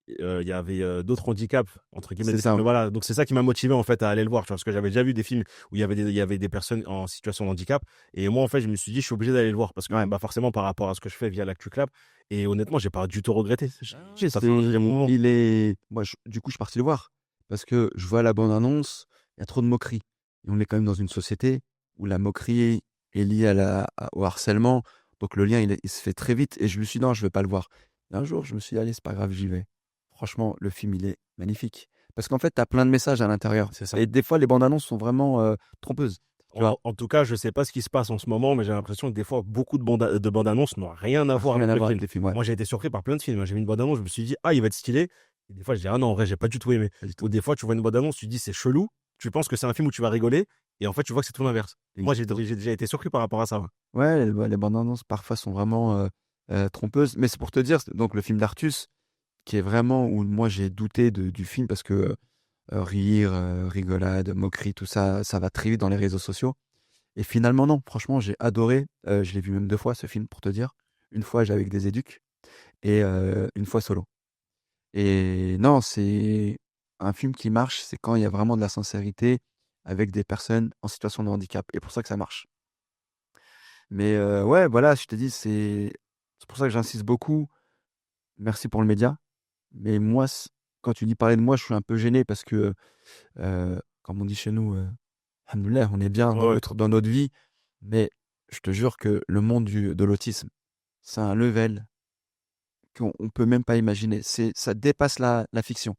il y avait d'autres handicaps, entre guillemets. C'est ça. Mais voilà, donc c'est ça qui m'a motivé, en fait, à aller le voir. Tu vois, parce que j'avais déjà vu des films où il y avait des personnes en situation de handicap. Et moi, en fait, je me suis dit, je suis obligé d'aller le voir. Parce que, Ouais. bah, forcément, par rapport à ce que je fais via l'ActuClap. Et honnêtement, j'ai pas du tout regretté. Ça fait C'est- un moment. Il est. Moi, du coup, je suis parti le voir parce que je vois la bande-annonce, il y a trop de moqueries. Et on est quand même dans une société où la moquerie est liée au harcèlement. Donc, le lien, il se fait très vite. Et je me suis dit, non, je vais pas le voir. Et un jour, je me suis dit, allez, c'est pas grave, j'y vais. Franchement, le film, il est magnifique. Parce qu'en fait, tu as plein de messages à l'intérieur. C'est ça. Et des fois, les bandes-annonces sont vraiment trompeuses. Tu vois. En tout cas, je sais pas ce qui se passe en ce moment, mais j'ai l'impression que des fois, beaucoup de bandes annonces n'ont rien à voir Rien à avec voir le avec film. les films, ouais. Moi, j'ai été surpris par plein de films. J'ai vu une bande annonce, je me suis dit, ah, il va être stylé. Et des fois, je dis, ah non, en vrai, j'ai pas du tout aimé. Pas du tout. Ou des fois, tu vois une bande annonce, tu dis, c'est chelou. Tu penses que c'est un film où tu vas rigoler. Et en fait, tu vois que c'est tout l'inverse. Moi, j'ai déjà été surpris par rapport à ça. Ouais. Ouais, les bandes annonces parfois sont vraiment trompeuses. Mais c'est pour te dire, donc le film d'Artus, qui est vraiment où moi j'ai douté du film parce que rire, rigolade, moquerie, tout ça, ça va très vite dans les réseaux sociaux. Et finalement, non, franchement, j'ai adoré. Je l'ai vu même 2 fois ce film pour te dire. Une fois, j'ai avec des éducs et une fois solo. Et non, c'est un film qui marche, c'est quand il y a vraiment de la sincérité avec des personnes en situation de handicap. Et pour ça que ça marche. Mais ouais, voilà, je te dis, c'est pour ça que j'insiste beaucoup. Merci pour le média. Mais moi, quand tu dis parler de moi, je suis un peu gêné parce que, comme on dit chez nous, alhamdoulilah, on est bien Ouais. dans notre vie. Mais je te jure que le monde de l'autisme, c'est un level qu'on ne peut même pas imaginer. Ça dépasse la fiction.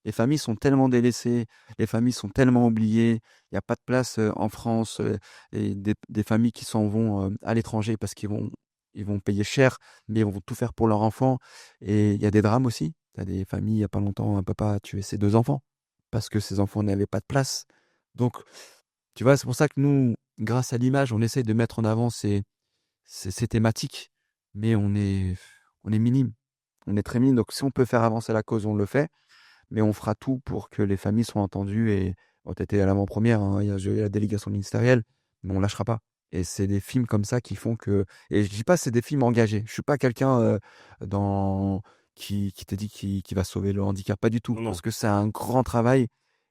Les familles sont tellement délaissées, les familles sont tellement oubliées. Il n'y a pas de place en France et des familles qui s'en vont à l'étranger parce ils vont payer cher, mais ils vont tout faire pour leur enfant. Et il y a des drames aussi. Tu as des familles, il n'y a pas longtemps, un papa a tué ses 2 enfants parce que ses enfants n'avaient pas de place. Donc, tu vois, c'est pour ça que nous, grâce à l'image, on essaye de mettre en avant ces thématiques, mais on est minime. On est très minime. Donc, si on peut faire avancer la cause, on le fait. Mais on fera tout pour que les familles soient entendues. Et bon, tu étais à l'avant-première, hein, il y a la délégation ministérielle, mais on lâchera pas. Et c'est des films comme ça qui font que. Et je dis pas c'est des films engagés. Je suis pas quelqu'un dans qui te dit qui va sauver le handicap, pas du tout. Non, non. Parce que c'est un grand travail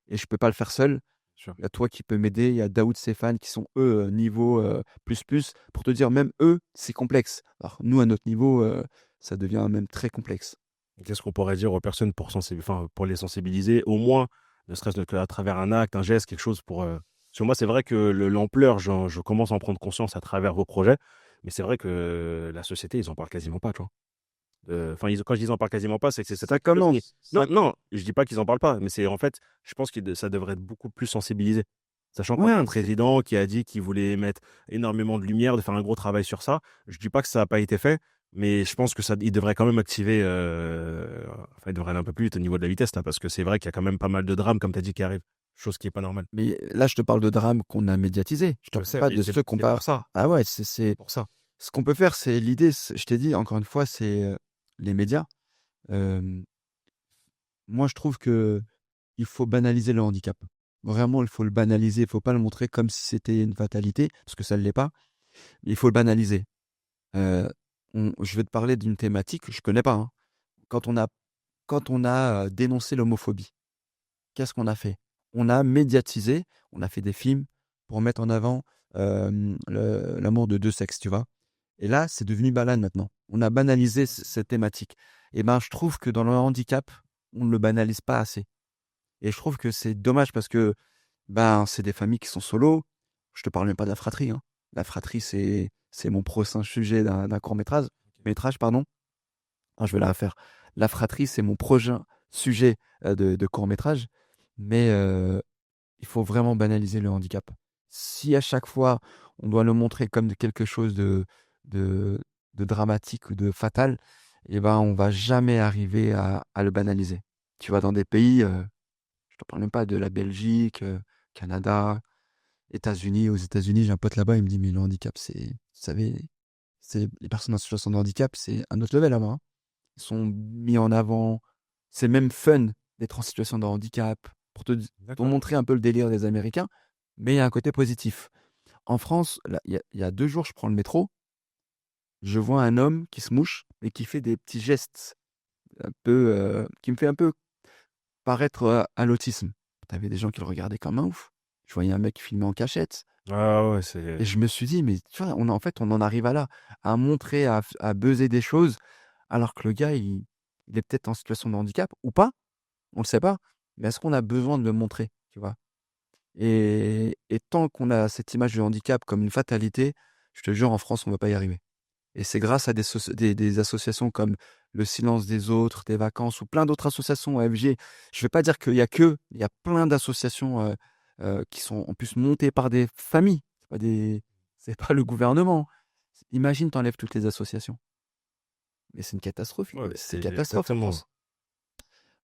et je peux pas le faire seul. Sûr. Il y a toi qui peux m'aider, il y a Daoud Stéphane qui sont eux niveau plus plus pour te dire même eux c'est complexe. Alors nous à notre niveau ça devient même très complexe. Qu'est-ce qu'on pourrait dire aux personnes pour les sensibiliser, au moins, ne serait-ce qu'à travers un acte, un geste, quelque chose pour. Sur moi, c'est vrai que l'ampleur, je commence à en prendre conscience à travers vos projets, mais c'est vrai que la société, ils en parlent quasiment pas, tu vois. Enfin, quand je dis ils en parlent quasiment pas, c'est que c'est Ça commence. Non, non, je dis pas qu'ils en parlent pas, mais c'est en fait, je pense que ça devrait être beaucoup plus sensibilisé. Sachant qu'on Ouais, a un c'est- président qui a dit qu'il voulait mettre énormément de lumière, de faire un gros travail sur ça. Je dis pas que ça n'a pas été fait, mais je pense que il devrait quand même activer, enfin, il devrait aller un peu plus vite au niveau de la vitesse, là, parce que c'est vrai qu'il y a quand même pas mal de drames, comme tu as dit, qui arrivent. Chose qui est pas normale. Mais là, je te parle de drames qu'on a médiatisés. Je te Je sais, parle pas et de c'est ceux qu'on c'est parle. pour ça. Ah ouais, C'est pour ça. ce qu'on peut faire, c'est l'idée. Je t'ai dit encore une fois, c'est les médias. Euh, Moi, je trouve que il faut banaliser le handicap. Vraiment, il faut le banaliser. Il faut pas le montrer comme si c'était une fatalité, parce que ça ne l'est pas. Il faut le banaliser. Euh, je vais te parler d'une thématique que je connais pas. Hein. Quand on a, quand on a dénoncé l'homophobie, qu'est-ce qu'on a fait? On a médiatisé, on a fait des films pour mettre en avant l'amour de 2 sexes, tu vois. Et là, c'est devenu banal maintenant. On a banalisé cette thématique. Et ben, je trouve que dans le handicap, on ne le banalise pas assez. Et je trouve que c'est dommage parce que ben, c'est des familles qui sont solo. Je te parle même pas de la fratrie. Hein. La fratrie, c'est mon prochain sujet d'un court-métrage. Métrage, pardon. Ah, je vais la refaire. La fratrie, c'est mon prochain sujet de court-métrage. Mais il faut vraiment banaliser le handicap. Si à chaque fois, on doit le montrer comme quelque chose de, de dramatique ou de fatal, et ben, on va jamais arriver à le banaliser. Tu vas dans des pays, je te parle même pas de la Belgique, Canada, États-Unis. Aux États-Unis, j'ai un pote là-bas, il me dit, mais le handicap, vous savez, les personnes en situation de handicap, c'est un autre level là-bas, hein. Ils sont mis en avant. C'est même fun d'être en situation de handicap pour D'accord. montrer un peu le délire des Américains, mais il y a un côté positif. En France, là, il y a 2 jours, je prends le métro, je vois un homme qui se mouche et qui fait des petits gestes un peu, qui me fait un peu paraître à l'autisme. T'avais des gens qui le regardaient comme un ouf. Je voyais un mec filmer en cachette. Ah ouais, Et c'est. je me suis dit, mais tu vois, en fait, on en arrive à là, à montrer, à buzzer des choses, alors que le gars, il est peut-être en situation de handicap ou pas, on le sait pas. Mais est-ce qu'on a besoin de le montrer, tu vois? Et tant qu'on a cette image du handicap comme une fatalité, je te jure, en France, on va pas y arriver. Et c'est grâce à des associations comme Le Silence des Autres, des Vacances ou plein d'autres associations AFG. Je vais pas dire il y a plein d'associations qui sont en plus montées par des familles. C'est pas le gouvernement. Imagine, t'enlèves toutes les associations. Mais c'est une catastrophe. Ouais, C'est c'est une catastrophe en exactement. France.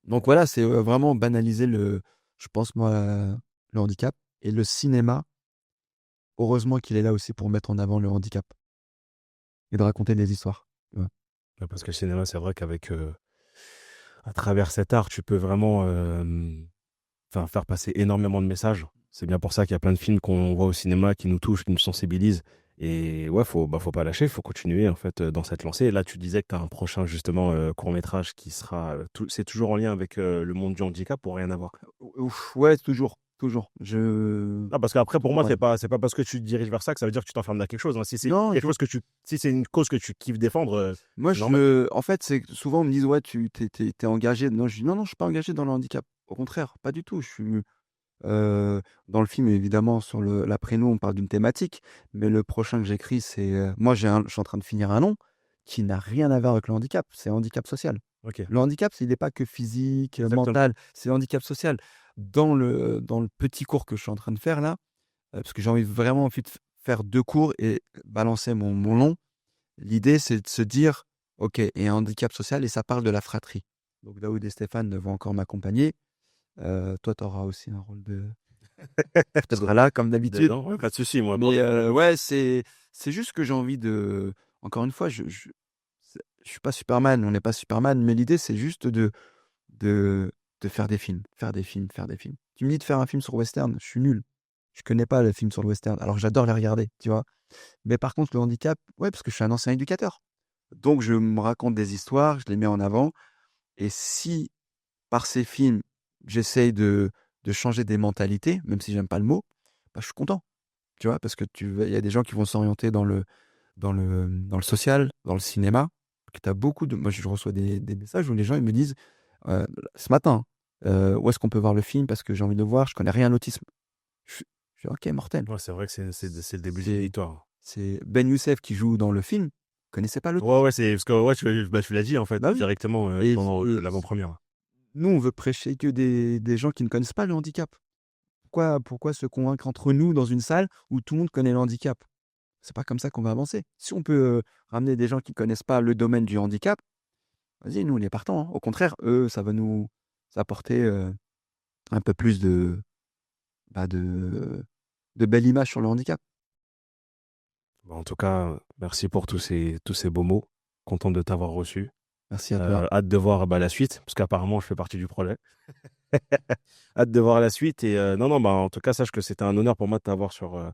Donc voilà, c'est vraiment banaliser je pense moi, le handicap. Et le cinéma, heureusement qu'il est là aussi pour mettre en avant le handicap et de raconter des histoires. Tu vois. Ouais, parce que le cinéma, c'est vrai qu'avec, à travers cet art, tu peux vraiment enfin, faire passer énormément de messages. C'est bien pour ça qu'il y a plein de films qu'on voit au cinéma qui nous touchent, qui nous sensibilisent. Et ouais, faut pas lâcher, faut continuer en fait dans cette lancée. Et là, tu disais que tu as un prochain justement court-métrage qui sera c'est toujours en lien avec le monde du handicap ou rien à voir. Ouf, ouais, toujours, toujours. Ah, parce qu'après pour moi Ouais. c'est pas parce que tu te diriges vers ça que ça veut dire que tu t'enfermes dans quelque chose, hein. Si c'est Non, il quelque faut. chose que tu si c'est une cause que tu kiffes défendre, Moi, c'est normal. en fait, c'est que souvent on me dit ouais, t'es engagé. Non, je dis non, non, je suis pas engagé dans le handicap. Au contraire, pas du tout. Je suis dans le film, évidemment, sur l'après-nous, on parle d'une thématique, mais le prochain que j'écris, c'est moi, je suis en train de finir un nom qui n'a rien à voir avec le handicap. C'est handicap social. OK, Le handicap, il n'est pas que physique, exactement. mental, c'est handicap social. Dans le petit cours que je suis en train de faire là, parce que j'ai vraiment envie de faire 2 cours et balancer mon long. L'idée, c'est de se dire: «OK, et un handicap social» et ça parle de la fratrie. Donc Daoud et Stéphane vont encore m'accompagner. Toi, tu auras aussi un rôle de tu seras là comme d'habitude. Dedans, ouais, pas de souci, moi, Mais pour le coup. ouais, c'est juste que j'ai envie de encore une fois, je suis pas Superman, on n'est pas Superman, mais l'idée, c'est juste de de faire des films, faire des films, faire des films. Tu me dis de faire un film sur le western, je suis nul. Je connais pas le film sur le western, alors que j'adore les regarder, tu vois? Mais par contre, le handicap, ouais, parce que je suis un ancien éducateur. Donc je me raconte des histoires, je les mets en avant et si, par ces films, j'essaye de changer des mentalités, même si j'aime pas le mot, bah, je suis content, tu vois? Parce que il y a des gens qui vont s'orienter dans le social, dans le cinéma, que tu as beaucoup de moi, je reçois des messages où les gens, ils me disent, heu, ce matin, «Où est-ce qu'on peut voir le film? Parce que j'ai envie de le voir, je connais rien à l'autisme». Je fais: «OK, mortel». Ouais, c'est vrai que c'est le début d'une C'est victoire. c'est Ben Youssef qui joue dans le film, connaissait pas Ouais, l'autisme. ouais, c'est parce que ouais, tu l'as dit en fait Bah oui. directement Et pendant et l'avant-première. nous, on veut prêcher que des gens qui ne connaissent pas le handicap. Pourquoi se convaincre entre nous dans une salle où tout le monde connaît le handicap? C'est pas comme ça qu'on va avancer. Si on peut, ramener des gens qui connaissent pas le domaine du handicap, vas-y, nous, on est partants, hein. Au contraire, eux, ça va nous apporter, un peu plus bah, de belle image sur le handicap. Bah, en tout cas, merci pour tous ces beaux mots. Content de t'avoir reçu. Merci à toi. Hâte de voir bah, la suite, parce qu'apparemment je fais partie du projet. Hâte de voir la suite et non, non, bah, en tout cas, sache que c'était un honneur pour moi de t'avoir sur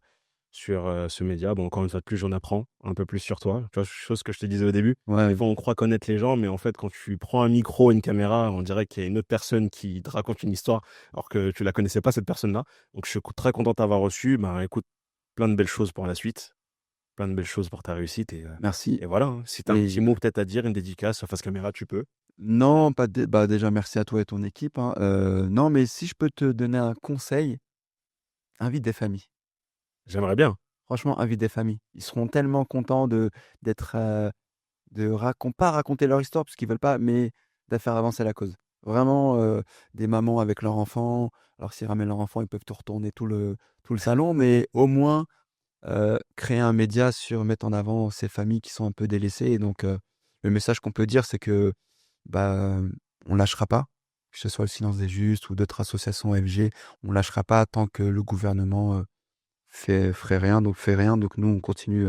ce média. Bon, encore une fois de plus, j'en apprends un peu plus sur toi. Tu vois, chose que je te disais au début. Des Ouais, fois, on croit connaître les gens, mais en fait, quand tu prends un micro, une caméra, on dirait qu'il y a une autre personne qui te raconte une histoire, alors que tu la connaissais pas, cette personne-là. Donc, je suis très content de t'avoir reçu. Bah, écoute, plein de belles choses pour la suite, plein de belles choses pour ta réussite. merci Et voilà, hein. Si tu as un petit et mot peut-être à dire, une dédicace face caméra, tu peux. non, pas dé bah, déjà, merci à toi et ton équipe, hein. Non, mais si je peux te donner un conseil, invite des familles. J'aimerais bien. Franchement, invite des familles. Ils seront tellement contents d'être, pas raconter leur histoire parce qu'ils veulent pas, mais de faire avancer la cause. Vraiment, des mamans avec leurs enfants. Alors s'ils ramènent leurs enfants, ils peuvent tout retourner tout le salon, mais au moins, créer un média sur mettre en avant ces familles qui sont un peu délaissées et donc Le message qu'on peut dire, c'est que bah, on lâchera pas, que ce soit le Silence des Justes ou d'autres associations FG, on lâchera pas tant que le gouvernement ferait rien, donc fait rien. Donc nous, on continue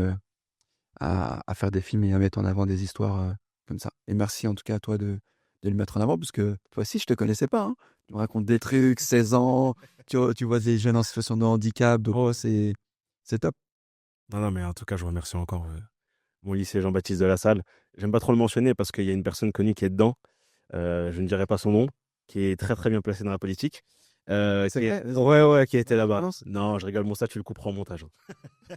à faire des films et à mettre en avant des histoires comme ça. Et merci en tout cas à toi de le mettre en avant, parce que toi aussi, je te connaissais pas, hein. Tu me racontes des trucs, 16 ans, tu vois des jeunes en situation de handicap, donc oh, c'est top. Non, non, mais en tout cas, je remercie encore mon lycée Jean-Baptiste de la Salle. J'aime pas trop le mentionner parce qu'il y a une personne connue qui est dedans. Je ne dirai pas son nom, qui est très très bien placé dans la politique. C'est vrai. Ouais, ouais, qui était là-bas. Balance. Non, je rigole, bon, ça, tu le couperas en montage, hein.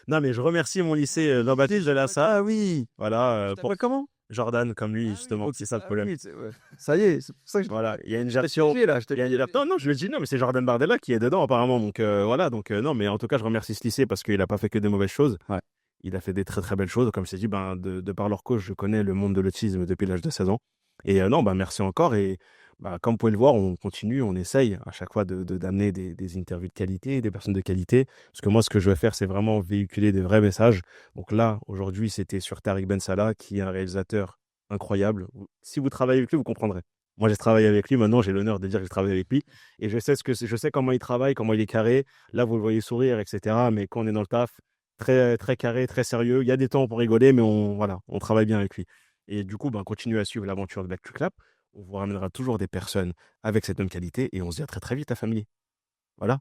Non, mais je remercie mon lycée Jean-Baptiste de la Salle. Ah oui. Voilà, Tu pour t'appelles comment? Jordan, comme lui, Ah oui, justement. ok. C'est ça le Ah problème. oui, ouais. Ça y est, c'est pour ça que je Voilà, il y a une t'ai gestion. piégé, là, je t'ai Il y a piégé. Non, non, je lui ai dit non, mais c'est Jordan Bardella qui est dedans, apparemment. Donc voilà, donc non, mais en tout cas, je remercie ce lycée parce qu'il n'a pas fait que des mauvaises choses. Ouais. Il a fait des très très belles choses. Comme je t'ai dit, ben, de par leur coach, je connais le monde de l'autisme depuis l'âge de 16 ans. Et non, ben, merci encore. Et bah, comme vous pouvez le voir, on continue, on essaye à chaque fois d'amener des interviews de qualité, des personnes de qualité. Parce que moi, ce que je veux faire, c'est vraiment véhiculer des vrais messages. Donc là, aujourd'hui, c'était sur Tariq Ben Salah, qui est un réalisateur incroyable. Si vous travaillez avec lui, vous comprendrez. Moi, j'ai travaillé avec lui. Maintenant, j'ai l'honneur de dire que j'ai travaillé avec lui. Et je sais je sais comment il travaille, comment il est carré. Là, vous le voyez sourire, etc. Mais quand on est dans le taf, très, très carré, très sérieux. Il y a des temps pour rigoler, mais voilà, on travaille bien avec lui. Et du coup, ben, continuez à suivre l'aventure de Back Clap. On vous ramènera toujours des personnes avec cette même qualité et on se dit à très très vite, la famille. Voilà.